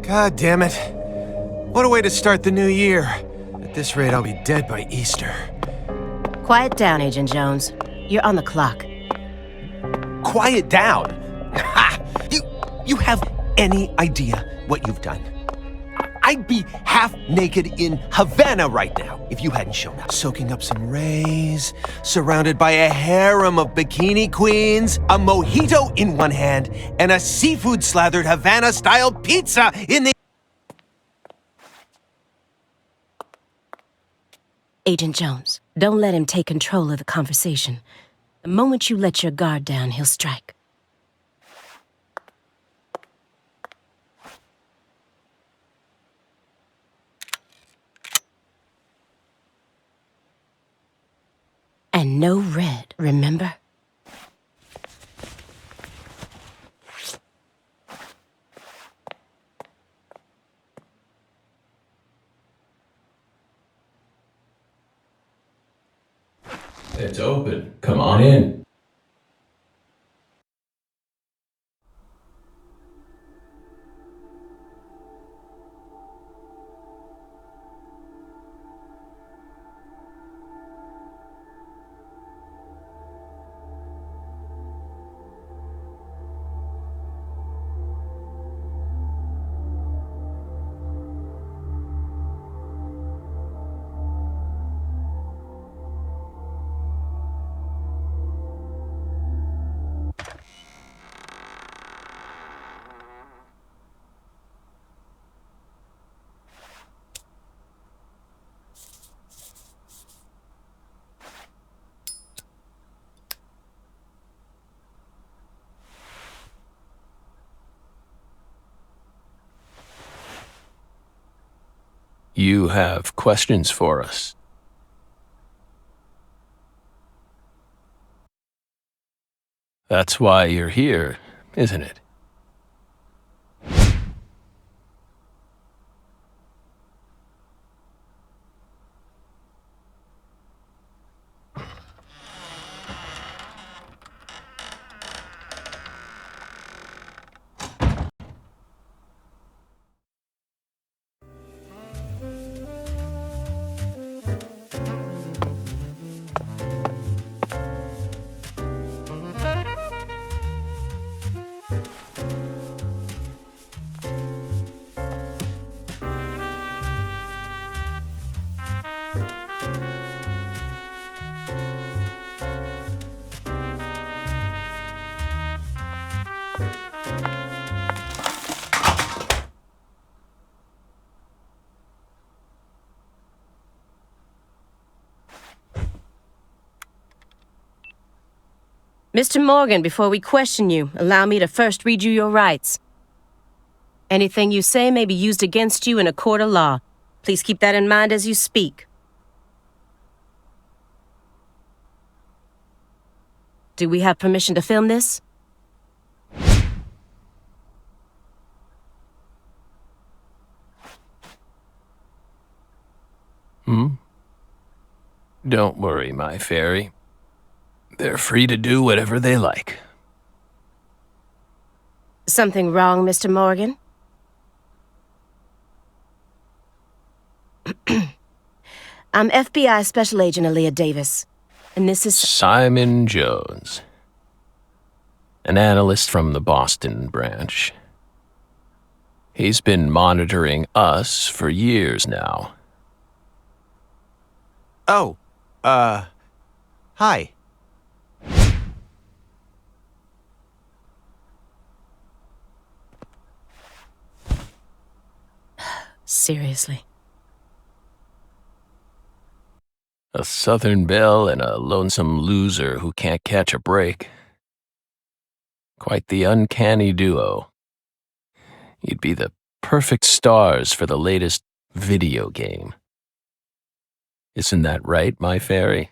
God damn it. What a way to start the new year. At this rate, I'll be dead by Easter. Quiet down, Agent Jones. You're on the clock. Quiet down? Ha! You have any idea what you've done? I'd be half naked in Havana right now if you hadn't shown up. Soaking up some rays, surrounded by a harem of bikini queens, a mojito in one hand, and a seafood-slathered Havana-style pizza in the... Agent Jones, don't let him take control of the conversation. The moment you let your guard down, he'll strike. And no red, remember? It's open. Come on in. You have questions for us. That's why you're here, isn't it? Mr. Morgan, before we question you, allow me to first read you your rights. Anything you say may be used against you in a court of law. Please keep that in mind as you speak. Do we have permission to film this? Don't worry, my fairy. They're free to do whatever they like. Something wrong, Mr. Morgan? I'm FBI Special Agent Aaliyah Davis, and this is... Simon Jones. An analyst from the Boston branch. He's been monitoring us for years now. Oh, hi. Seriously. A Southern belle and a lonesome loser who can't catch a break. Quite the uncanny duo. You'd be the perfect stars for the latest video game. Isn't that right, my fairy?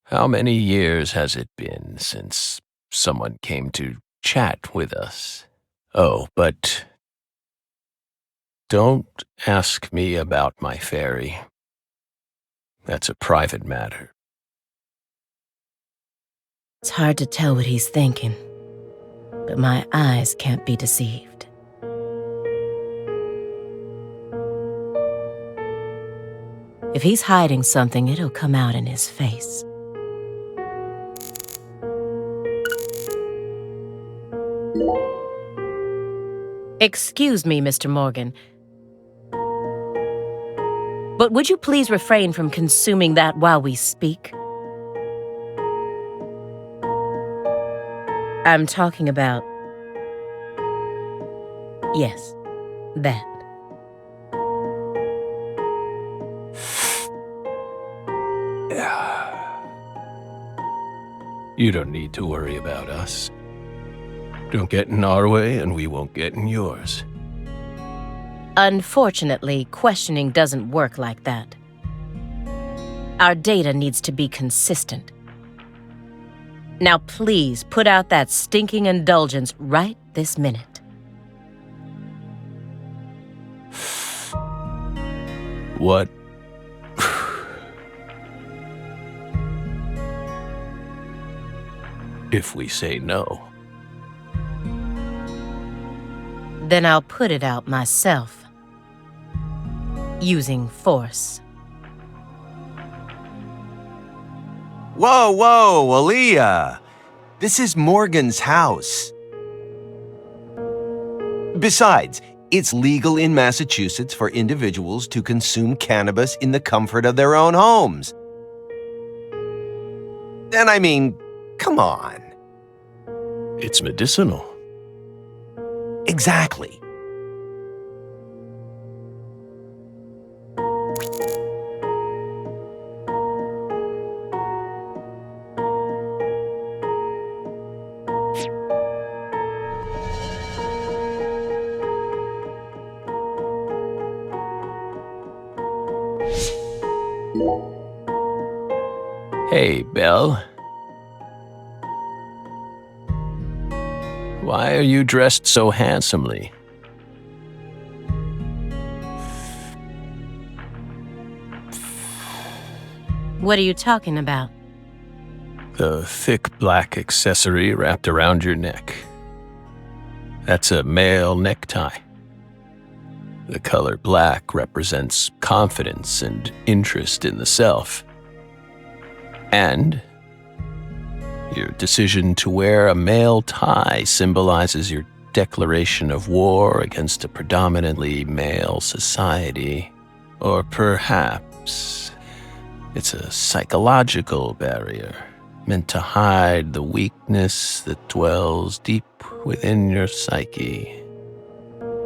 How many years has it been since someone came to chat with us? Oh, but don't ask me about my fairy. That's a private matter. It's hard to tell what he's thinking, but my eyes can't be deceived. If he's hiding something, it'll come out in his face. Excuse me, Mr. Morgan, but would you please refrain from consuming that while we speak? I'm talking about... yes, that. You don't need to worry about us. Don't get in our way and we won't get in yours. Unfortunately, questioning doesn't work like that. Our data needs to be consistent. Now please put out that stinking indulgence right this minute. What? If we say no? Then I'll put it out myself. Using force. Whoa, whoa, Aaliyah. This is Morgan's house. Besides, it's legal in Massachusetts for individuals to consume cannabis in the comfort of their own homes. And I mean, come on. It's medicinal. Exactly. Hey, Belle. Why are you dressed so handsomely? What are you talking about? The thick black accessory wrapped around your neck. That's a male necktie. The color black represents confidence and interest in the self. And your decision to wear a male tie symbolizes your declaration of war against a predominantly male society. Or perhaps it's a psychological barrier meant to hide the weakness that dwells deep within your psyche.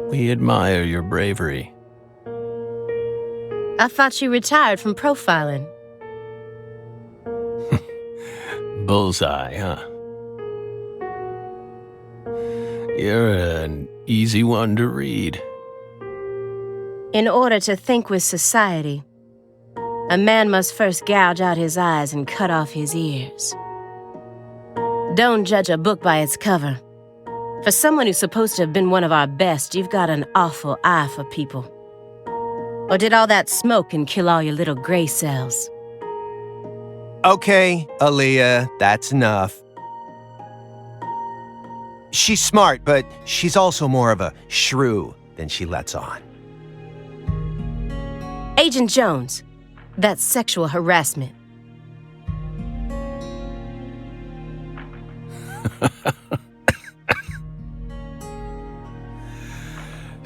We admire your bravery. I thought you retired from profiling. Bullseye, huh? You're an easy one to read. In order to think with society, a man must first gouge out his eyes and cut off his ears. Don't judge a book by its cover. For someone who's supposed to have been one of our best, you've got an awful eye for people. Or did all that smoke and kill all your little gray cells? Okay, Aaliyah, that's enough. She's smart, but she's also more of a shrew than she lets on. Agent Jones, that's sexual harassment.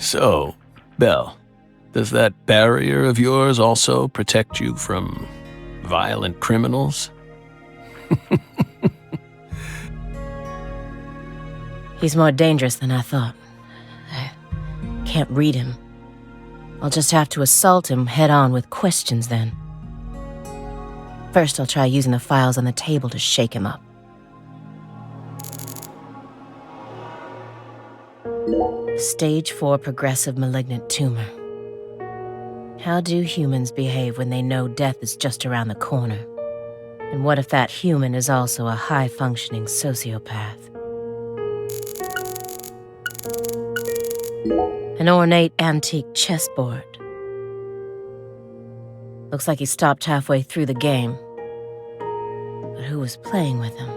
So, Belle, does that barrier of yours also protect you from violent criminals? He's more dangerous than I thought. I can't read him. I'll just have to assault him head-on with questions then. First, I'll try using the files on the table to shake him up. Stage 4 progressive malignant tumor. How do humans behave when they know death is just around the corner? And what if that human is also a high-functioning sociopath? An ornate antique chessboard. Looks like he stopped halfway through the game. But who was playing with him?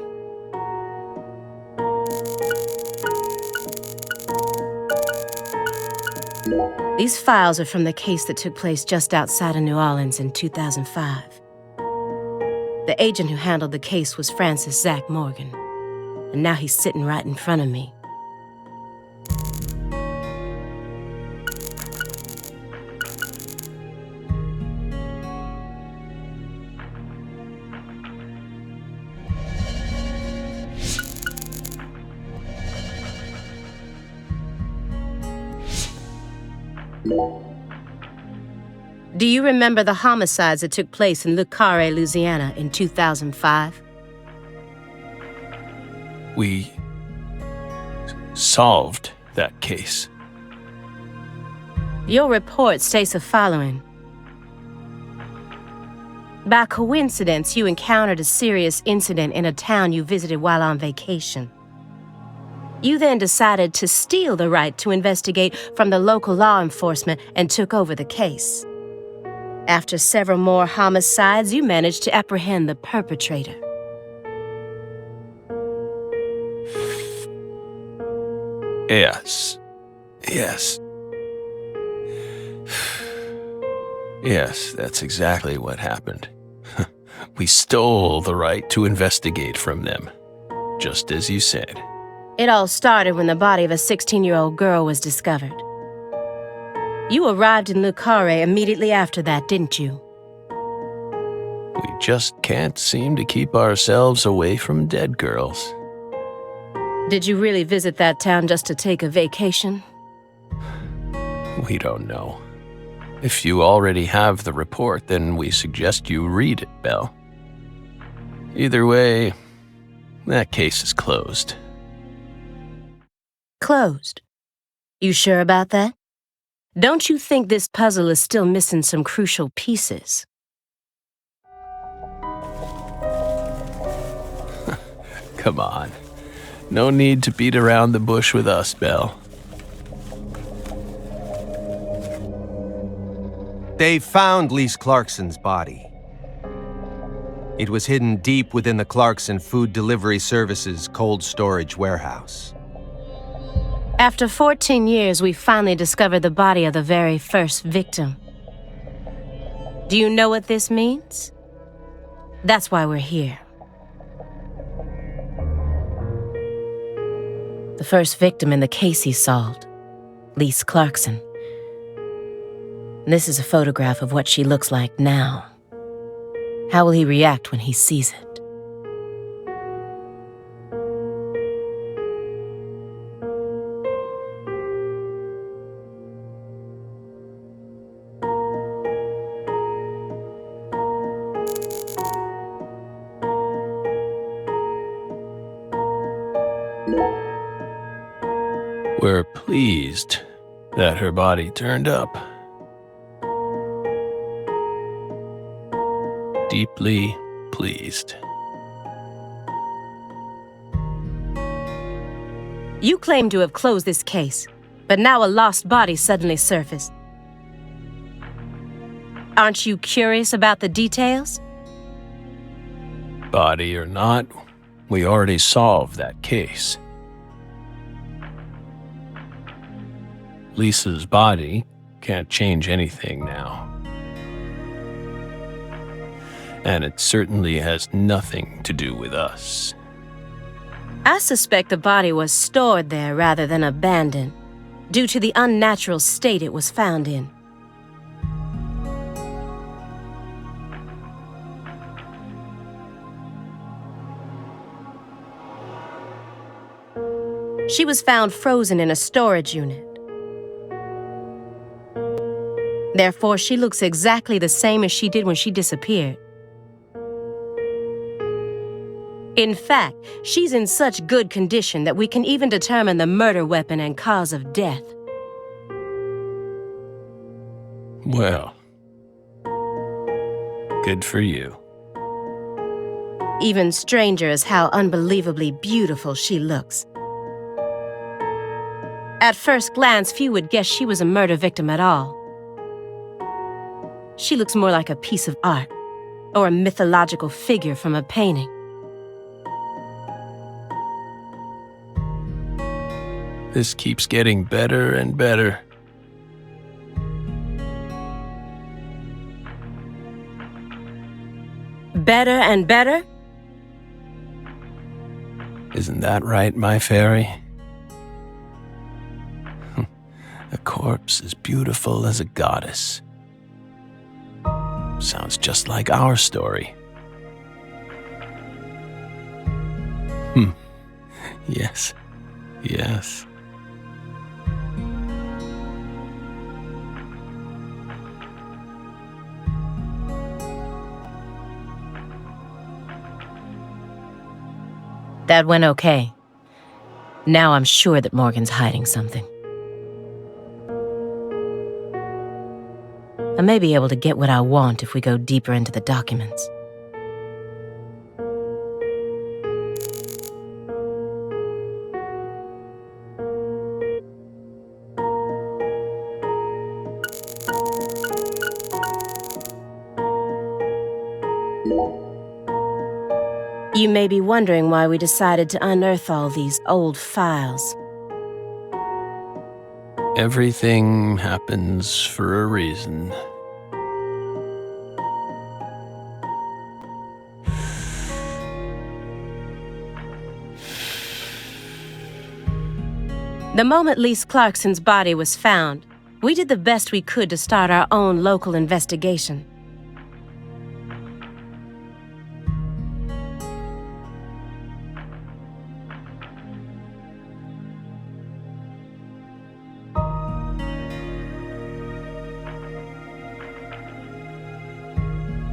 These files are from the case that took place just outside of New Orleans in 2005. The agent who handled the case was Francis Zach Morgan, and now he's sitting right in front of me. Do you remember the homicides that took place in Le Carre, Louisiana in 2005? We solved that case. Your report states the following. By coincidence, you encountered a serious incident in a town you visited while on vacation. You then decided to steal the right to investigate from the local law enforcement and took over the case. After several more homicides, you managed to apprehend the perpetrator. Yes. Yes. Yes, that's exactly what happened. We stole the right to investigate from them, just as you said. It all started when the body of a 16-year-old girl was discovered. You arrived in Le Carre immediately after that, didn't you? We just can't seem to keep ourselves away from dead girls. Did you really visit that town just to take a vacation? We don't know. If you already have the report, then we suggest you read it, Belle. Either way, that case is closed. Closed. You sure about that? Don't you think this puzzle is still missing some crucial pieces? Come on. No need to beat around the bush with us, Belle. They found Lise Clarkson's body. It was hidden deep within the Clarkson Food Delivery Services cold storage warehouse. After 14 years, we finally discovered the body of the very first victim. Do you know what this means? That's why we're here. The first victim in the case he solved, Lise Clarkson. This is a photograph of what she looks like now. How will he react when he sees it? We're pleased that her body turned up. Deeply pleased. You claim to have closed this case, but now a lost body suddenly surfaced. Aren't you curious about the details? Body or not, we already solved that case. Lisa's body can't change anything now. And it certainly has nothing to do with us. I suspect the body was stored there rather than abandoned, due to the unnatural state it was found in. She was found frozen in a storage unit. Therefore, she looks exactly the same as she did when she disappeared. In fact, she's in such good condition that we can even determine the murder weapon and cause of death. Well, good for you. Even stranger is how unbelievably beautiful she looks. At first glance, few would guess she was a murder victim at all. She looks more like a piece of art, or a mythological figure from a painting. This keeps getting better and better. Better and better? Isn't that right, my fairy? A corpse as beautiful as a goddess. Sounds just like our story. Yes. Yes. That went okay. Now I'm sure that Morgan's hiding something. I may be able to get what I want if we go deeper into the documents. You may be wondering why we decided to unearth all these old files. Everything happens for a reason. The moment Lise Clarkson's body was found, we did the best we could to start our own local investigation.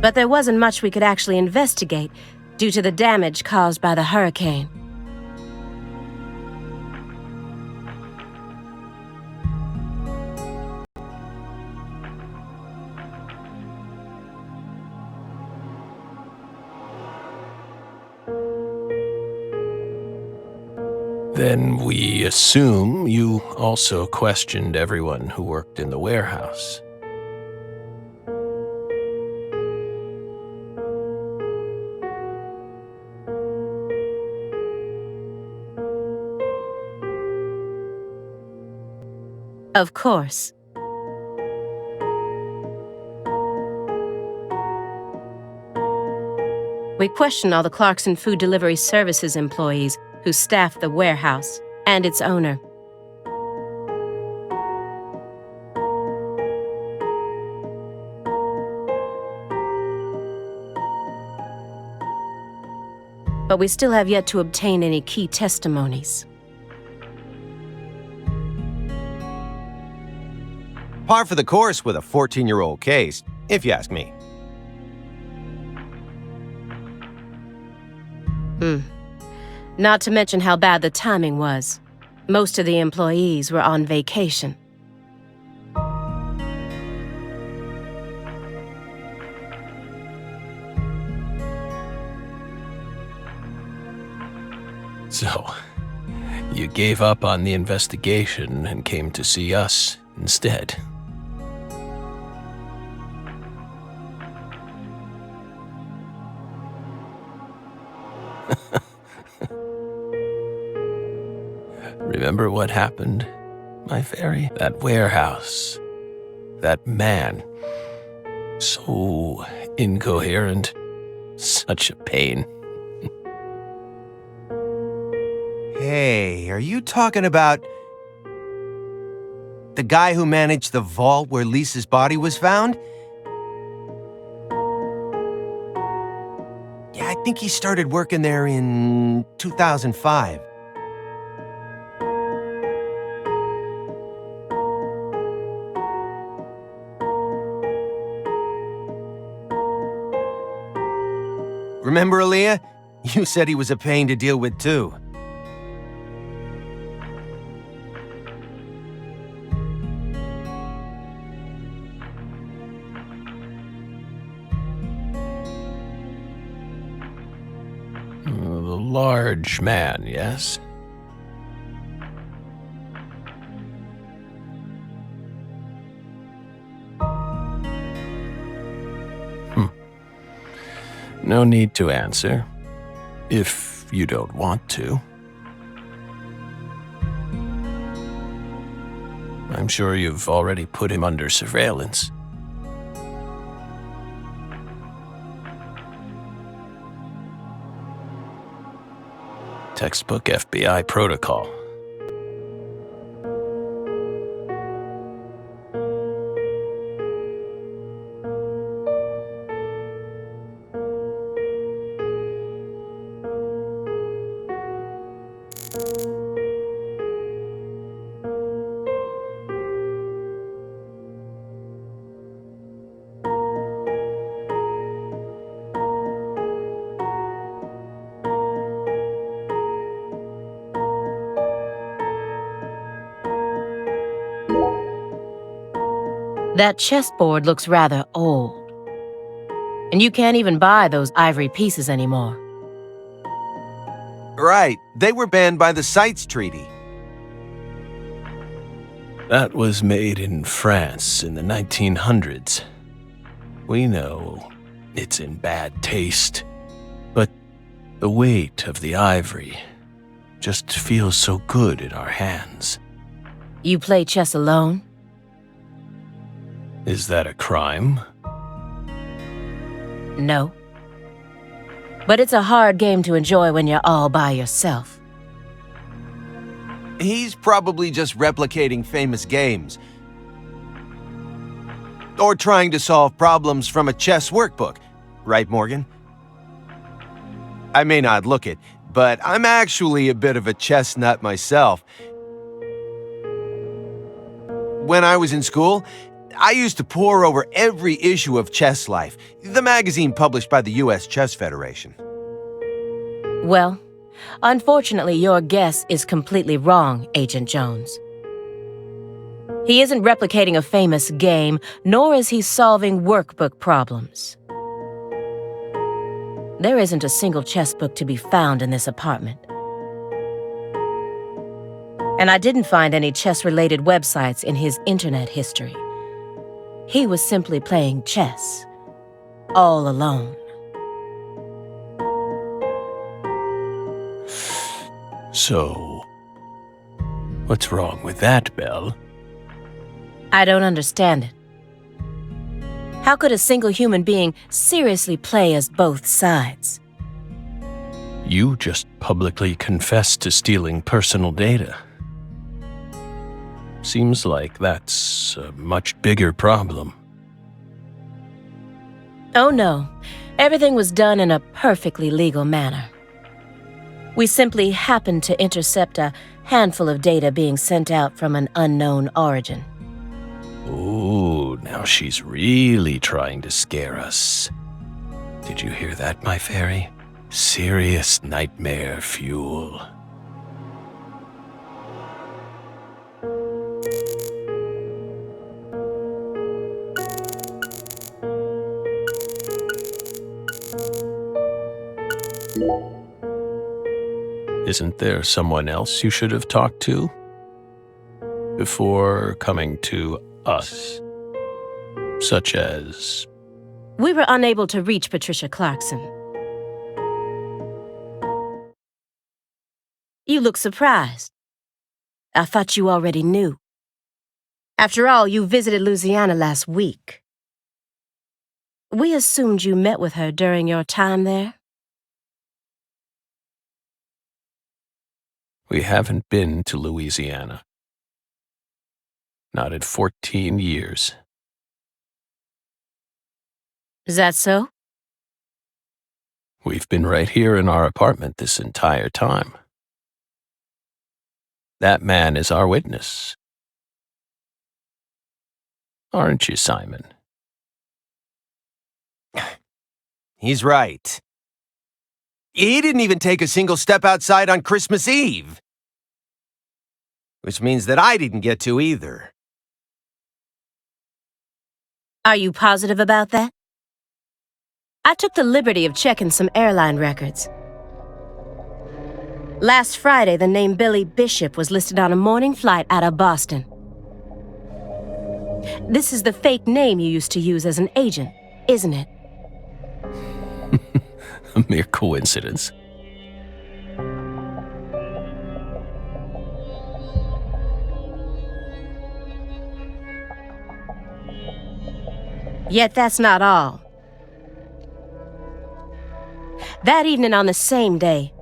But there wasn't much we could actually investigate due to the damage caused by the hurricane. Then we assume you also questioned everyone who worked in the warehouse. Of course. We questioned all the Clarkson Food Delivery Services employees who staffed the warehouse and its owner. But we still have yet to obtain any key testimonies. Par for the course with a 14-year-old case, if you ask me. Not to mention how bad the timing was. Most of the employees were on vacation. So, You gave up on the investigation and came to see us instead. Remember what happened, my fairy? That warehouse. That man. So incoherent. Such a pain. Hey, are you talking about the guy who managed the vault where Lisa's body was found? Yeah, I think he started working there in 2005. Remember, Aaliyah? You said he was a pain to deal with, too. The large man, yes? No need to answer, if you don't want to. I'm sure you've already put him under surveillance. Textbook FBI protocol. That chessboard looks rather old. And you can't even buy those ivory pieces anymore. Right, they were banned by the CITES Treaty. That was made in France in the 1900s. We know it's in bad taste, but the weight of the ivory just feels so good in our hands. You play chess alone? Is that a crime? No. But it's a hard game to enjoy when you're all by yourself. He's probably just replicating famous games. Or trying to solve problems from a chess workbook. Right, Morgan? I may not look it, but I'm actually a bit of a chess nut myself. When I was in school, I used to pore over every issue of Chess Life, the magazine published by the U.S. Chess Federation. Well, unfortunately, your guess is completely wrong, Agent Jones. He isn't replicating a famous game, nor is he solving workbook problems. There isn't a single chess book to be found in this apartment. And I didn't find any chess-related websites in his internet history. He was simply playing chess, all alone. So, what's wrong with that, Belle? I don't understand it. How could a single human being seriously play as both sides? You just publicly confessed to stealing personal data. Seems like that's a much bigger problem. Oh no, everything was done in a perfectly legal manner. We simply happened to intercept a handful of data being sent out from an unknown origin. Ooh, now she's really trying to scare us. Did you hear that, my fairy? Serious nightmare fuel. Isn't there someone else you should have talked to before coming to us? Such as... We were unable to reach Patricia Clarkson. You look surprised. I thought you already knew. After all, you visited Louisiana last week. We assumed you met with her during your time there. We haven't been to Louisiana. Not in 14 years. Is that so? We've been right here in our apartment this entire time. That man is our witness. Aren't you, Simon? He's right. He didn't even take a single step outside on Christmas Eve. Which means that I didn't get to either. Are you positive about that? I took the liberty of checking some airline records. Last Friday, the name Billy Bishop was listed on a morning flight out of Boston. This is the fake name you used to use as an agent, isn't it? A mere coincidence. Yet that's not all. That evening on the same day,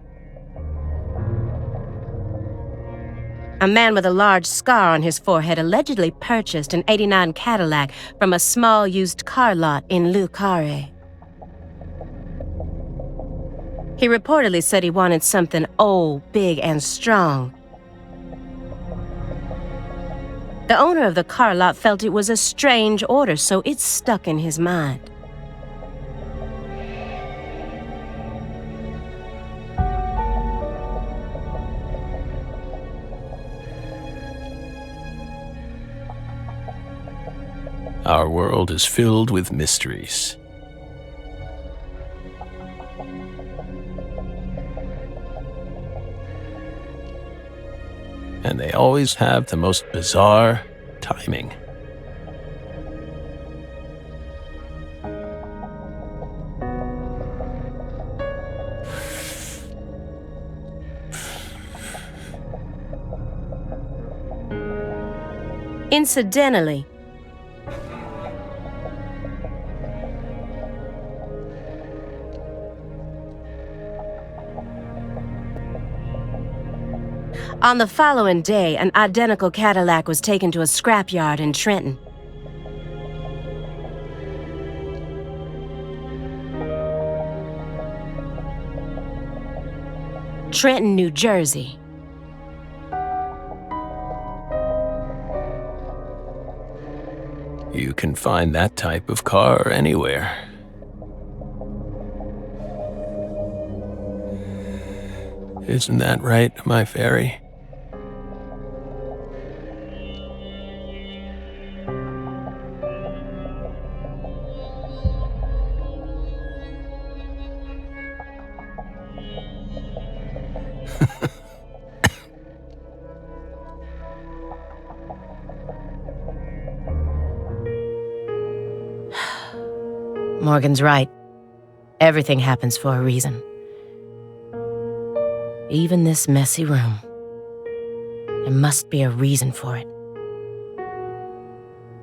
a man with a large scar on his forehead allegedly purchased an '89 Cadillac from a small used car lot in Le Carré. He reportedly said he wanted something old, big, and strong. The owner of the car lot felt it was a strange order, so it stuck in his mind. Our world is filled with mysteries. And they always have the most bizarre timing. Incidentally, on the following day, an identical Cadillac was taken to a scrapyard in Trenton. Trenton, New Jersey. You can find that type of car anywhere. Isn't that right, my fairy? Morgan's right. Everything happens for a reason. Even this messy room. There must be a reason for it.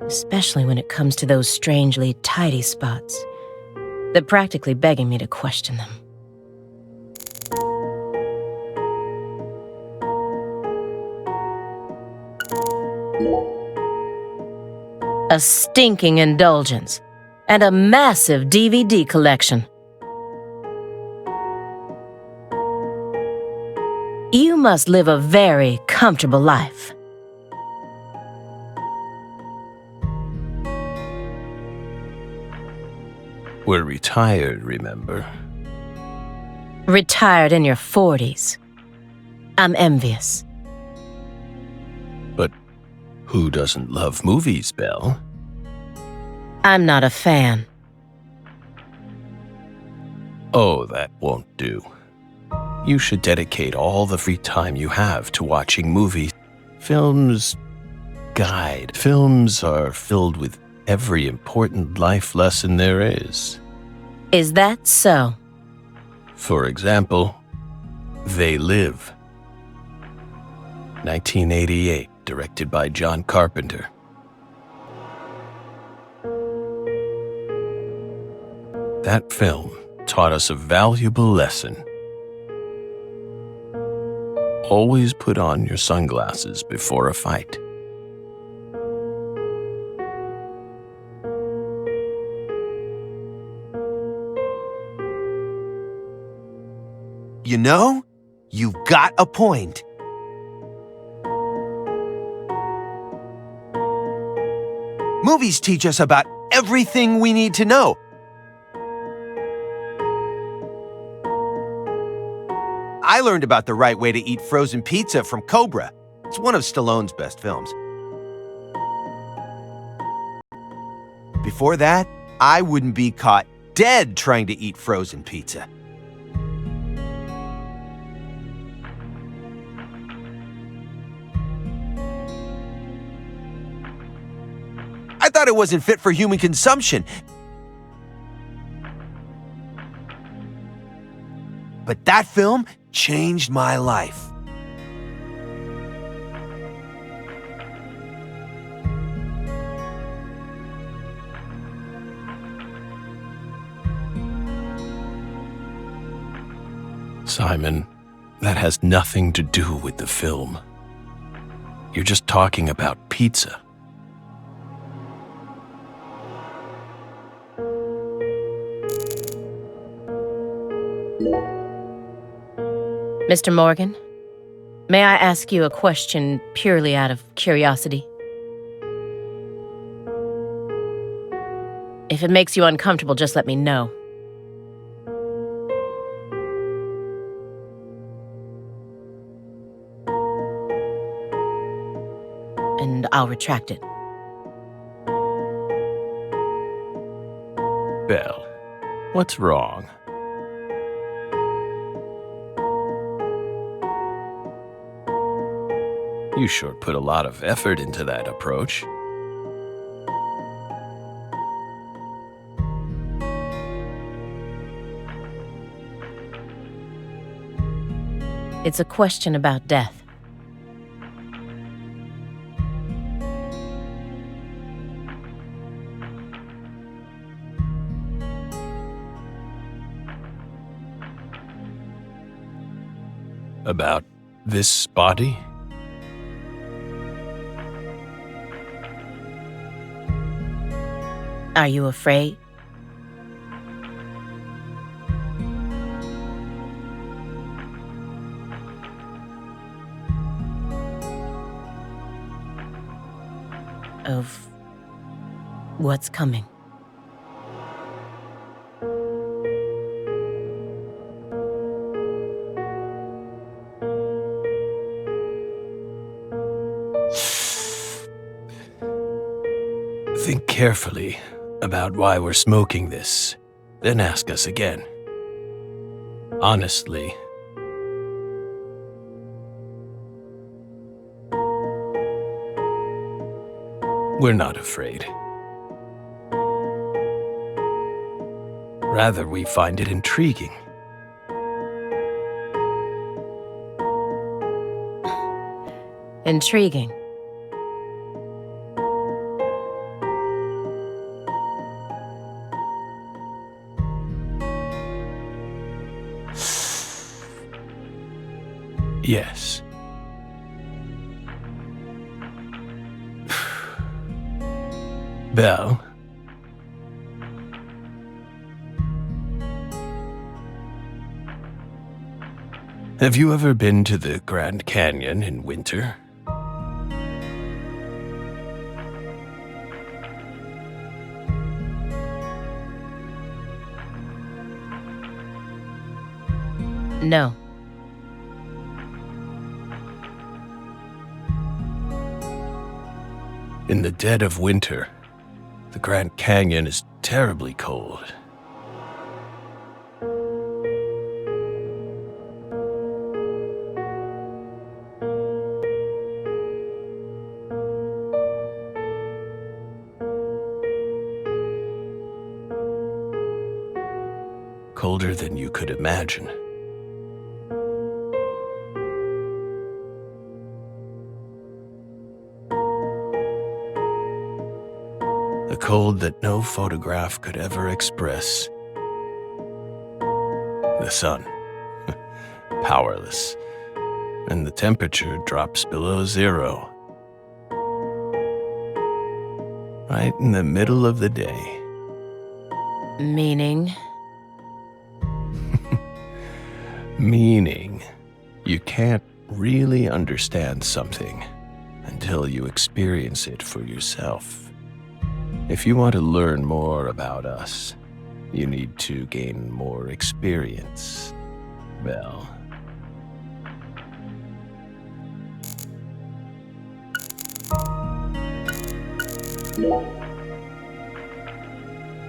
Especially when it comes to those strangely tidy spots. They're practically begging me to question them. A stinking indulgence. And a massive DVD collection. You must live a very comfortable life. We're retired, remember? Retired in your 40s. I'm envious. But who doesn't love movies, Belle? I'm not a fan. Oh, that won't do. You should dedicate all the free time you have to watching movies. Films are filled with every important life lesson there is. Is that so? For example, They Live. 1988, directed by John Carpenter. That film taught us a valuable lesson. Always put on your sunglasses before a fight. You know, you've got a point. Movies teach us about everything we need to know. I learned about the right way to eat frozen pizza from Cobra. It's one of Stallone's best films. Before that, I wouldn't be caught dead trying to eat frozen pizza. I thought it wasn't fit for human consumption. But that film changed my life. Simon, that has nothing to do with the film. You're just talking about pizza. Mr. Morgan, may I ask you a question purely out of curiosity? If it makes you uncomfortable, just let me know. And I'll retract it. Belle, what's wrong? You sure put a lot of effort into that approach. It's a question about death. About this body? Are you afraid? Of what's coming? Think carefully about why we're smoking this, then ask us again. Honestly, we're not afraid. Rather, we find it intriguing. Intriguing. Yes. Belle? Have you ever been to the Grand Canyon in winter? No. In the dead of winter, the Grand Canyon is terribly cold. colder than you could imagine. The cold that no photograph could ever express. The sun, powerless, and the temperature drops below zero. Right in the middle of the day. Meaning? Meaning, you can't really understand something until you experience it for yourself. If you want to learn more about us, you need to gain more experience. Well,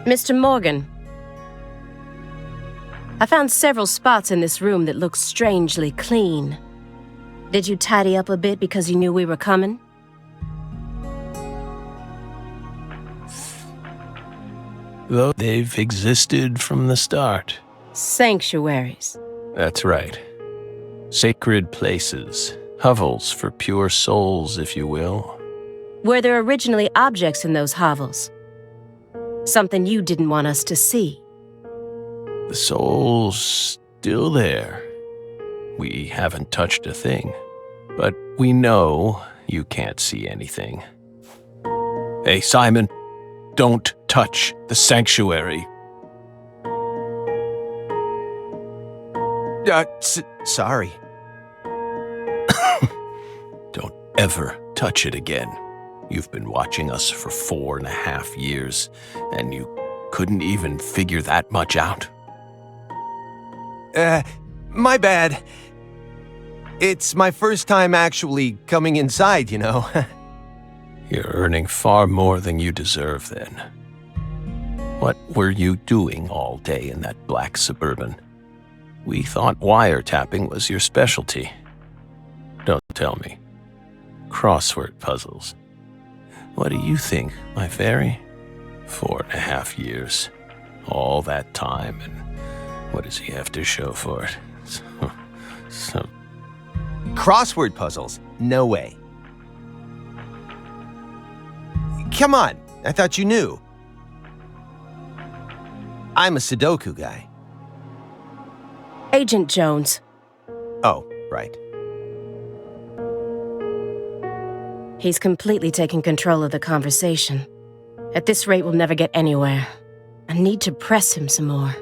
Mr. Morgan, I found several spots in this room that look strangely clean. Did you tidy up a bit because you knew we were coming? though they've existed from the start. Sanctuaries. That's right. Sacred places. Hovels for pure souls, if you will. Were there originally objects in those hovels? Something you didn't want us to see? The soul's still there. We haven't touched a thing. But we know you can't see anything. Hey, Simon, don't touch the sanctuary. Sorry. Don't ever touch it again. You've been watching us for 4.5 years, and you couldn't even figure that much out? My bad. It's my first time actually coming inside, you know. You're earning far more than you deserve, then. What were you doing all day in that black Suburban? We thought wiretapping was your specialty. Don't tell me. Crossword puzzles. What do you think, my fairy? 4.5 years. All that time, and what does he have to show for it? So Crossword puzzles? No way. Come on, I thought you knew. I'm a Sudoku guy. Agent Jones. Oh, right. He's completely taking control of the conversation. At this rate, we'll never get anywhere. I need to press him some more.